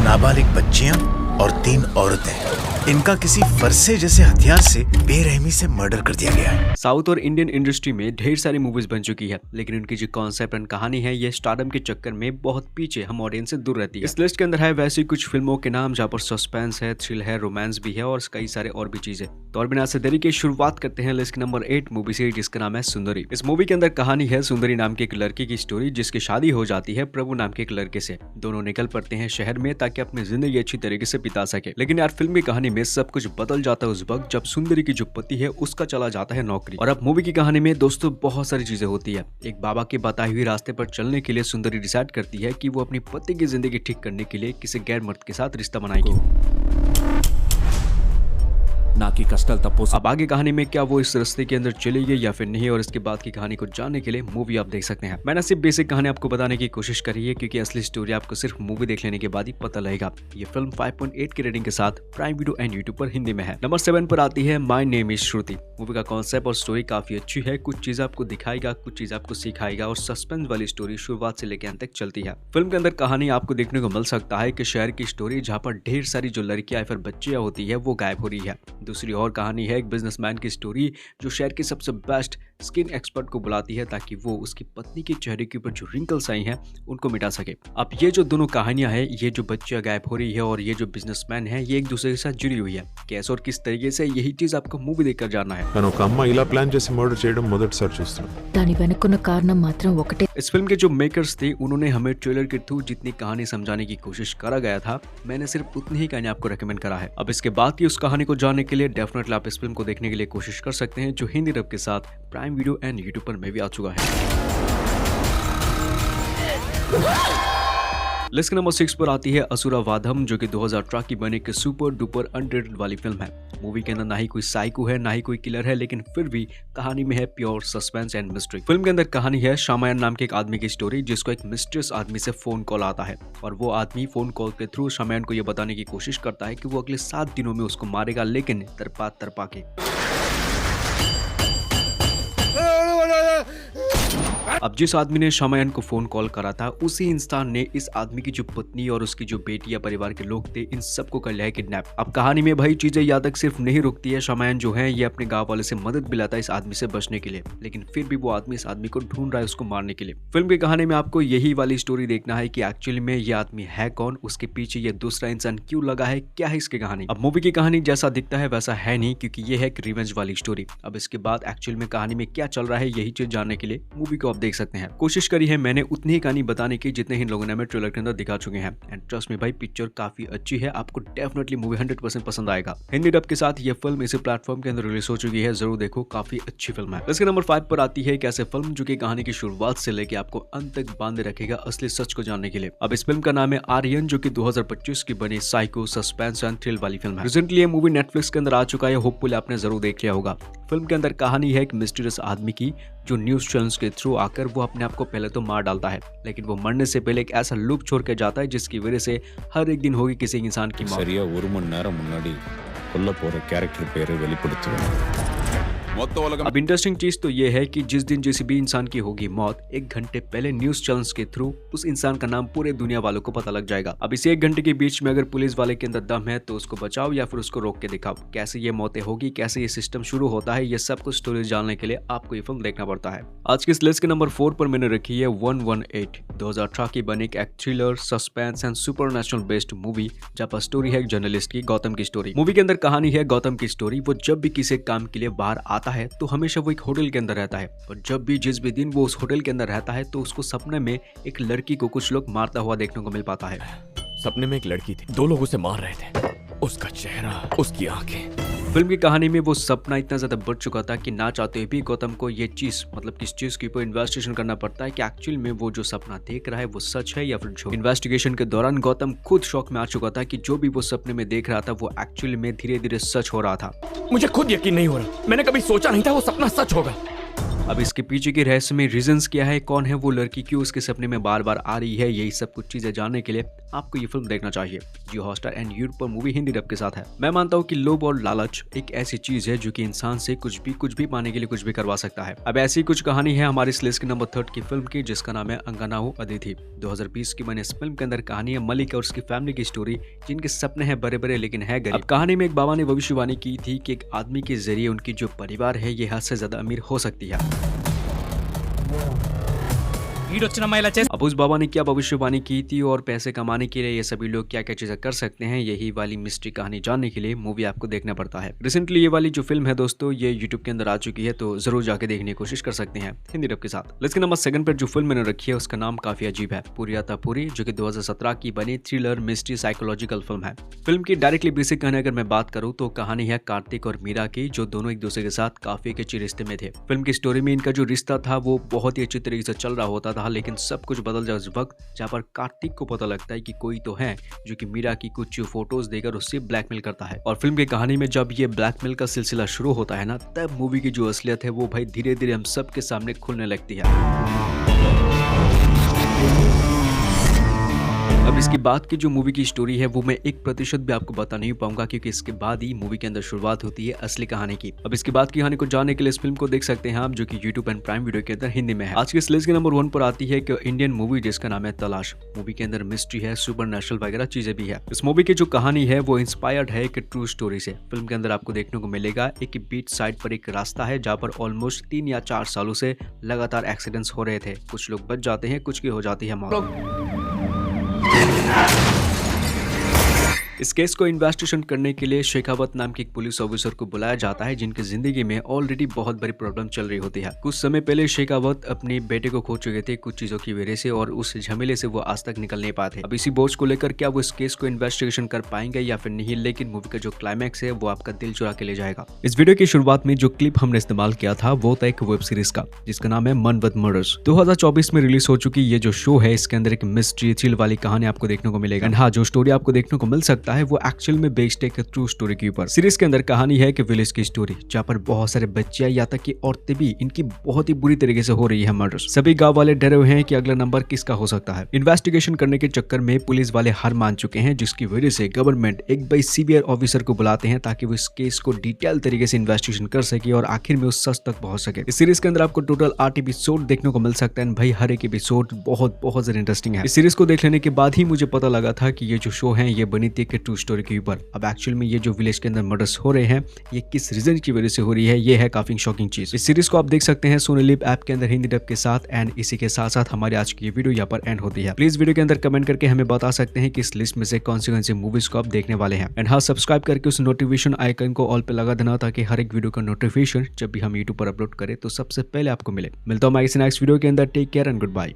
नाबालिग बच्चियां और 3 औरतें। इनका किसी फरसे जैसे हथियार से बेरहमी से मर्डर कर दिया गया है। साउथ और इंडियन इंडस्ट्री में ढेर सारी मूवीज बन चुकी है, लेकिन उनकी जो कॉन्सेप्ट एंड कहानी है ये स्टारडम के चक्कर में बहुत पीछे हम ऑडियंस से दूर रहती है। इस लिस्ट के अंदर है वैसी कुछ फिल्मों के नाम जहाँ पर सस्पेंस है, थ्रिल है, रोमांस भी है और कई सारे और भी चीजें। तो और बिना से देरी के शुरुआत करते हैं लिस्ट नंबर 8 मूवी से, जिसका नाम है सुंदरी। इस मूवी के अंदर कहानी है सुंदरी नाम की एक लड़की की स्टोरी, जिसकी शादी हो जाती है प्रभु नाम के एक लड़के से। दोनों निकल पड़ते हैं शहर में ताकि अपनी जिंदगी अच्छी तरीके से बिता सके। लेकिन यार फिल्म की कहानी में सब कुछ बदल जाता है उस वक्त जब सुंदरी की जो पति है उसका चला जाता है नौकरी। और अब मूवी की कहानी में दोस्तों बहुत सारी चीजें होती है। एक बाबा के बताई हुई रास्ते पर चलने के लिए सुंदरी डिसाइड करती है कि वो अपनी पति की जिंदगी ठीक करने के लिए किसी गैर मर्द के साथ रिश्ता बनाएगी। ना कि कष्टल तप्पो। अब आगे कहानी में क्या वो इस रास्ते के अंदर चली गई या फिर नहीं, और इसके बाद की कहानी को जानने के लिए मूवी आप देख सकते हैं। मैंने सिर्फ बेसिक कहानी आपको बताने की कोशिश करी है, क्योंकि असली स्टोरी आपको सिर्फ मूवी देख लेने के बाद ही पता लगेगा। ये फिल्म 5.8 की रेटिंग के साथ प्राइम वीडियो एंड यूट्यूब पर हिंदी में है। नंबर 7 पर आती है my name is Shruti. Movie का कॉन्सेप्ट और स्टोरी काफी अच्छी है। कुछ चीज आपको दिखाएगा, कुछ चीज आपको सिखाएगा और सस्पेंस वाली स्टोरी शुरुआत से लेकर अंत तक चलती है। फिल्म के अंदर कहानी आपको देखने को मिल सकता है कि शहर की स्टोरी जहाँ पर ढेर सारी जो लड़कियां या फिर बच्चियां होती है वो गायब हो रही है। दूसरी और कहानी है एक बिजनेसमैन की स्टोरी जो शहर के सबसे बेस्ट स्किन एक्सपर्ट को बुलाती है ताकि वो उसकी पत्नी के चेहरे के ऊपर जो रिंकल्स आई हैं उनको मिटा सके। अब ये जो दोनों कहानियां हैं, ये जो बच्चियां गायब हो रही है और ये जो बिजनेसमैन है, ये एक दूसरे के साथ जुड़ी हुई है। कैसे और किस तरीके से, यही चीज आपको मूवी देखकर जानना है। తను ఒక అమ్మాయి ఇలా ప్లాన్ చేసి మర్డర్ చేయడం మొదటిసారి చూస్తున్నాను. దాని వెనుకున్న కారణం మాత్రం ఒకటే. इस फिल्म के जो मेकर्स थे उन्होंने हमें ट्रेलर के थ्रू जितनी कहानी समझाने की कोशिश करा गया था, मैंने सिर्फ उतनी ही कहानी आपको रेकमेंड करा है। अब इसके बाद की उस कहानी को जानने के लिए डेफिनेटली आप इस फिल्म को देखने के लिए कोशिश कर सकते हैं, जो हिंदी डब के साथ प्राइम वीडियो एंड यूट्यूब पर में भी आ चुका है। लिस्ट नंबर 6 पर आती है असुरा वाधम, जो कि 2018 की बनी एक सुपर डुपर अनरेटेड वाली फिल्म है। मूवी के अंदर ना ही कोई साइको है, ना ही कोई किलर है, लेकिन फिर भी कहानी में है pure suspense and mystery. Film के अंदर कहानी है शामायन नाम के एक आदमी की स्टोरी, जिसको एक मिस्ट्रियस आदमी से फोन कॉल आता है और वो आदमी फोन कॉल के थ्रू शामायन को ये बताने की कोशिश करता है कि वो अगले 7 दिनों में उसको मारेगा, लेकिन तरपा के। अब जिस आदमी ने शामायन को फोन कॉल करा था, उसी इंसान ने इस आदमी की जो पत्नी और उसकी जो बेटी या परिवार के लोग थे, इन सबको कर लिया है किडनैप। अब कहानी में भाई चीजें यहाँ तक सिर्फ नहीं रुकती है। शामायन जो है ये अपने गांव वाले से मदद भी लाता है इस आदमी से बचने के लिए, लेकिन फिर भी वो आदमी इस आदमी को ढूंढ रहा है उसको मारने के लिए। फिल्म की कहानी में आपको यही वाली स्टोरी देखना है कि एक्चुअली में ये आदमी है कौन, उसके पीछे ये दूसरा इंसान क्यों लगा है, क्या है इसकी कहानी। अब मूवी की कहानी जैसा दिखता है वैसा है नहीं, क्योंकि ये है एक रिवेंज वाली स्टोरी। अब इसके बाद एक्चुअल में कहानी में क्या चल रहा है, यही चीज जानने के लिए मूवी को आप देख सकते हैं। कोशिश करी है मैंने उतनी ही कहानी बताने की जितने ही लोगों ने हमें ट्रेलर के अंदर दिखा चुके हैं। एंड ट्रस्ट में भाई पिक्चर काफी अच्छी है, आपको डेफिनेटली मूवी 100% पसंद आएगा। हिंदी डब के साथ ये फिल्म इसी प्लेटफॉर्म के अंदर रिलीज हो चुकी है, जरूर देखो, काफी अच्छी फिल्म है। इसके नंबर 5 पर आती है एक ऐसे फिल्म जो की कहानी की शुरुआत से लेके आपको अंत तक बांधे रखेगा असली सच को जानने के लिए। अब इस फिल्म का नाम है आर्यन, जो की 2025 की बनी साइको सस्पेंस एंड थ्रिल वाली फिल्म है। रिसेंटली ये मूवी नेटफ्लिक्स के अंदर आ चुका है, होपफुली आपने जरूर देख लिया होगा। फिल्म के अंदर कहानी है एक मिस्टीरियस आदमी की, जो न्यूज चैनल्स के थ्रू आकर वो अपने आप को पहले तो मार डालता है, लेकिन वो मरने से पहले एक ऐसा लुक छोड़ के जाता है जिसकी वजह से हर एक दिन होगी किसी इंसान की मौत। சரியா 1 மணி நேரம் முன்னாடி கொல்ல போற கேரக்டர் பேரை வெளிப்படுத்துவேன்। अब इंटरेस्टिंग चीज तो ये है कि जिस दिन जिस भी इंसान की होगी मौत, 1 घंटे पहले न्यूज चैनल्स के थ्रू उस इंसान का नाम पूरे दुनिया वालों को पता लग जाएगा। अब इस 1 घंटे के बीच में अगर पुलिस वाले के अंदर दम है तो उसको बचाओ या फिर उसको रोक के दिखाओ। कैसे ये मौतें होगी, कैसे ये सिस्टम शुरू होता है, ये सब कुछ स्टोरी जानने के लिए आपको ये फिल्म देखना पड़ता है। आज की इस लिस्ट के नंबर 4 पर मैंने रखी है 118, 2018 की बनी एक thriller suspense and supernatural based movie, जहाँ पर स्टोरी है एक जर्नलिस्ट की, गौतम की स्टोरी। मूवी के अंदर कहानी है गौतम की स्टोरी। वो जब भी किसी काम के लिए बाहर आता है तो हमेशा वो एक होटल के अंदर रहता है, और जब भी जिस भी दिन वो उस होटल के अंदर रहता है तो उसको सपने में एक लड़की को कुछ लोग मारता हुआ देखने को मिल पाता है। सपने में एक लड़की थी, 2 लोग उसे मार रहे थे, उसका चेहरा, उसकी आंखें। फिल्म की कहानी में वो सपना इतना ज्यादा बढ़ चुका था कि ना चाहते हुए भी गौतम को ये चीज, मतलब किस चीज के ऊपर इन्वेस्टिगेशन करना पड़ता है कि एक्चुअल में वो जो सपना देख रहा है वो सच है या फिर झूठ। इन्वेस्टिगेशन के दौरान गौतम खुद शौक में आ चुका था कि जो भी वो सपने में देख रहा था वो एक्चुअल में धीरे धीरे सच हो रहा था। मुझे खुद यकीन नहीं हो रहा, मैंने कभी सोचा नहीं था वो सपना सच होगा। अब इसके पीछे के रहस्यमय रीजंस क्या है, कौन है वो लड़की, क्यों उसके सपने में बार बार आ रही है, यही सब कुछ चीजें जानने के लिए आपको ये फिल्म देखना चाहिए। जियो हॉटस्टार एंड यूट्यूब पर मूवी हिंदी डब के साथ है। मैं मानता हूँ कि लोभ और लालच एक ऐसी चीज है जो कि इंसान से कुछ भी पाने के लिए कुछ भी करवा सकता है। अब ऐसी कुछ कहानी है हमारी इस लिस्ट के नंबर 3 की फिल्म की, जिसका नाम है अंगनाहु अदिति। 2020 की बनी इस फिल्म के अंदर कहानी है मलिक और उसकी फैमिली की स्टोरी, जिनके सपने हैं बड़े बड़े लेकिन है गरीब। अब कहानी में एक बाबा ने भविष्यवाणी की थी कि एक आदमी के जरिए उनकी जो परिवार है ये हद से ज्यादा अमीर हो सकती है। अब उस बाबा ने क्या भविष्यवाणी की थी और पैसे कमाने के लिए ये सभी लोग क्या क्या चीजें कर सकते हैं, यही वाली मिस्ट्री कहानी जानने के लिए मूवी आपको देखना पड़ता है। रिसेंटली ये वाली जो फिल्म है दोस्तों ये यूट्यूब के अंदर आ चुकी है, तो जरूर जाके देखने की कोशिश कर सकते हैं हिंदी डब के साथ। लेकिन नंबर 2 पर जो फिल्म मैंने रखी है उसका नाम काफी अजीब है, पूरियाता पूरी, जो कि 2017 की बनी थ्रिलर मिस्ट्री साइकोलॉजिकल फिल्म है। फिल्म की डायरेक्टली बेसिक कहानी अगर मैं बात करूँ तो कहानी है कार्तिक और मीरा की, जो दोनों एक दूसरे के साथ काफी एक अच्छे रिश्ते में थे। फिल्म की स्टोरी में इनका जो रिश्ता था वो बहुत ही अच्छी तरीके से चल रहा होता था, लेकिन सब कुछ बदल जाए उस वक्त जहाँ पर कार्तिक को पता लगता है कि कोई तो है जो कि मीरा की कुछ फोटोज देकर उससे ब्लैकमेल करता है। और फिल्म की कहानी में जब ये ब्लैकमेल का सिलसिला शुरू होता है ना, तब मूवी की जो असलियत है वो भाई धीरे धीरे हम सब के सामने खुलने लगती है। अब इसके बाद की जो मूवी की स्टोरी है वो मैं 1% भी आपको बता नहीं पाऊंगा, क्योंकि इसके बाद ही मूवी के अंदर शुरुआत होती है असली कहानी की। अब इसके बाद की कहानी को जानने के लिए इस फिल्म को देख सकते हैं आप, जो कि यूट्यूब एंड प्राइम वीडियो के अंदर हिंदी में है। आज के इस लिस्ट के नंबर 1 पर आती है एक इंडियन मूवी जिसका नाम है तलाश। मूवी के अंदर मिस्ट्री है, सुपर नेचुरल वगैरह चीजें भी है। इस मूवी की जो कहानी है वो इंस्पायर्ड है एक ट्रू स्टोरी से। फिल्म के अंदर आपको देखने को मिलेगा एक बीच साइड पर एक रास्ता है जहाँ पर ऑलमोस्ट 3 या 4 सालों से लगातार एक्सीडेंट्स हो रहे थे। कुछ लोग बच जाते हैं, कुछ की हो जाती है मौत। इस केस को इन्वेस्टिगेशन करने के लिए शेखावत नाम के एक पुलिस ऑफिसर को बुलाया जाता है, जिनकी जिंदगी में ऑलरेडी बहुत बड़ी प्रॉब्लम चल रही होती है। कुछ समय पहले शेखावत अपने बेटे को खो चुके थे कुछ चीजों की वजह से, और उस झमेले से वो आज तक निकल नहीं पाए थे। अब इसी बोझ को लेकर क्या वो इस केस को इन्वेस्टिगेशन कर पाएंगे या फिर नहीं, लेकिन मूवी का जो क्लाइमैक्स है वो आपका दिल चुरा के ले जाएगा। इस वीडियो की शुरुआत में जो क्लिप हमने इस्तेमाल किया था वो था एक वेब सीरीज का, जिसका नाम है मनवत मर्डर्स। 2024 में रिलीज हो चुकी ये जो शो है, इसके अंदर एक मिस्ट्री थ्रिल वाली कहानी आपको देखने को मिलेगा। हाँ, जो स्टोरी आपको देखने को मिल सकता है वो एक्चुअल में बेस्ड एक ट्रू स्टोरी के ऊपर। सीरीज के अंदर कहानी है कि विलेज की स्टोरी, जहाँ पर बहुत सारे बच्चे या तक कि औरतें भी इनकी बहुत ही बुरी तरीके से हो रही है मर्डर। सभी गांव वाले डरे हुए हैं कि अगला नंबर किसका हो सकता है। इन्वेस्टिगेशन करने के चक्कर में पुलिस वाले हार मान चुके हैं, जिसकी वजह से गवर्नमेंट एक भाई सीवियर ऑफिसर को बुलाते हैं ताकि वो इस केस को डिटेल तरीके से इन्वेस्टिगेशन कर सके और आखिर में उस सच तक पहुंच सके। इस सीरीज के अंदर आपको टोटल 8 एपिसोड देखने को मिल सकता है भाई, हर एक एपिसोड बहुत ज्यादा इंटरेस्टिंग है। इस सीरीज को देख लेने के बाद ही मुझे पता लगा था कि ये जो शो है ये बनी थी ट्रू स्टोरी के ऊपर। अब एक्चुअल में ये जो विलेज के अंदर मर्डर्स हो रहे हैं ये किस रीजन की वजह से हो रही है, ये है काफी शॉकिंग चीज। इस सीरीज को आप देख सकते हैं सोनी लिव ऐप के अंदर हिंदी डब के साथ। एंड इसी के साथ साथ हमारी आज की वीडियो यहाँ पर एंड होती है। प्लीज वीडियो के अंदर कमेंट करके हमें बता सकते हैं कि इस लिस्ट में से कौन सी मूवीज को आप देखने वाले हैं। एंड हाँ, सब्सक्राइब करके उस नोटिफिकेशन आइकन को ऑल पे लगा देना, ताकि हर एक वीडियो का नोटिफिकेशन जब भी हम यूट्यूब पर अपलोड करें तो सबसे पहले आपको मिले। मिलता हूँ मैं इस नेक्स्ट वीडियो के अंदर। Take care and good bye.